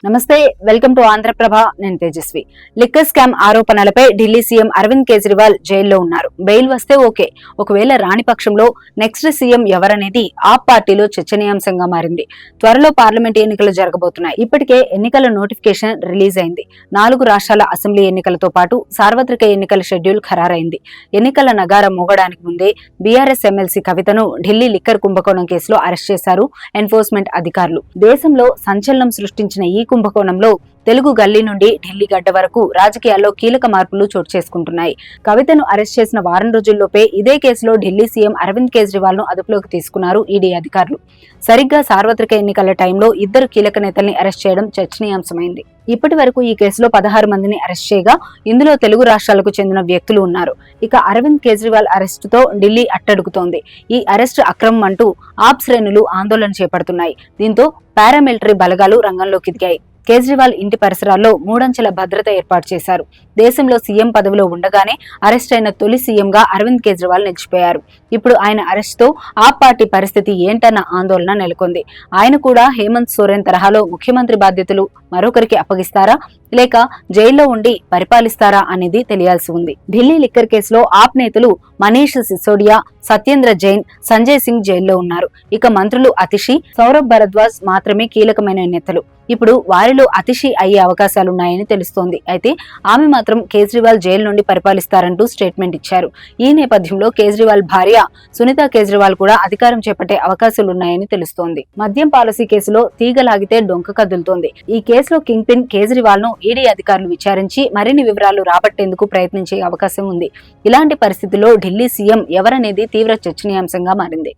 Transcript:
నమస్తే, welcome to Andhraprabha. నేను Tejaswi. Liquor scam ఆరోపణలపై ఢిల్లీ సీఎం అరవింద్ కేజ్రీవాల్ జైల్లో ఉన్నారు. బెయిల్ వస్తే ఓకే, ఒకవేళ రాని పక్షంలో నెక్స్ట్ సీఎం ఎవరనేది ఆప్ పార్టీలో చర్చనీయాంశంగా మారింది. త్వరలో పార్లమెంట్ ఎన్నికలు జరగబోతున్నాయి. ఇప్పటికే ఎన్నికల నోటిఫికేషన్ రిలీజ్ అయింది. 4 రాష్ట్రాల అసెంబ్లీ ఎన్నికలతో పాటు సార్వత్రిక ఎన్నికల షెడ్యూల్ ఖరారైంది. ఎన్నికల నగారం మోగడానికి ముందే బీఆర్ఎస్ ఎమ్మెల్సీ కవితను ఢిల్లీ లిక్కర్ కుంభకోణం కేసులో అరెస్ట్ చేశారు ఎన్ఫోర్స్మెంట్ అధికారులు. దేశంలో సంచలనం సృష్టించిన ఈ కుంభకోణంలో తెలుగు గల్లీ నుండి ఢిల్లీ గడ్డ వరకు రాజకీయాల్లో కీలక మార్పులు చోటు చేసుకుంటున్నాయి. కవితను అరెస్ట్ చేసిన వారం రోజుల్లోపే ఇదే కేసులో ఢిల్లీ సీఎం అరవింద్ కేజ్రీవాల్ ను అదుపులోకి తీసుకున్నారు ఈడీ అధికారులు. సరిగ్గా సార్వత్రిక ఎన్నికల టైంలో 2 కీలక నేతల్ని అరెస్ట్ చేయడం చర్చనీయాంశమైంది. ఇప్పటి వరకు ఈ కేసులో 16 మందిని అరెస్ట్ చేయగా ఇందులో తెలుగు రాష్ట్రాలకు చెందిన వ్యక్తులు ఉన్నారు. ఇక అరవింద్ కేజ్రీవాల్ అరెస్టుతో ఢిల్లీ అట్టడుగుతోంది. ఈ అరెస్టు అక్రమం అంటూ ఆప్ శ్రేణులు ఆందోళన చేపడుతున్నాయి. దీంతో పారామిలిటరీ బలగాలు రంగంలోకి దిగాయి. కేజ్రీవాల్ ఇంటి పరిసరాల్లో 3 అంచెల భద్రత ఏర్పాటు చేశారు. దేశంలో సీఎం పదవిలో ఉండగానే అరెస్ట్ అయిన తొలి సీఎంగా అరవింద్ కేజ్రీవాల్ నిలిచిపోయారు. ఇప్పుడు ఆయన అరెస్టుతో ఆప్ పార్టీ పరిస్థితి ఏంటన్న ఆందోళన నెలకొంది. ఆయన కూడా హేమంత్ సోరెన్ తరహాలో ముఖ్యమంత్రి బాధ్యతలు మరొకరికి అప్పగిస్తారా, లేక జైల్లో ఉండి పరిపాలిస్తారా అనేది తెలియాల్సి ఉంది. ఢిల్లీ లిక్కర్ కేసులో ఆప్ నేతలు మనీష్ సిసోడియా, సత్యేంద్ర జైన్, సంజయ్ సింగ్ జైల్లో ఉన్నారు. ఇక మంత్రులు అతిషి, సౌరభ్ భరద్వాజ్ మాత్రమే కీలకమైన నేతలు. ఇప్పుడు వారిలో అతిషి అయ్యే అవకాశాలున్నాయని తెలుస్తోంది. అయితే ఆమె మాత్రం కేజ్రీవాల్ జైలు నుండి పరిపాలిస్తారంటూ స్టేట్మెంట్ ఇచ్చారు. ఈ నేపథ్యంలో కేజ్రీవాల్ భార్య సునీత కేజ్రీవాల్ కూడా అధికారం చేపట్టే అవకాశాలున్నాయని తెలుస్తోంది. మద్యం పాలసీ కేసులో తీగలాగితే డొంక కదులుతోంది. ఈ కేసులో కింగ్ పిన్ కేజ్రీవాల్ ను ఈడీ అధికారులు విచారించి మరిన్ని వివరాలు రాబట్టేందుకు ప్రయత్నించే అవకాశం ఉంది. ఇలాంటి పరిస్థితుల్లో ఢిల్లీ సీఎం ఎవరనేది తీవ్ర చర్చనీయాంశంగా మారింది.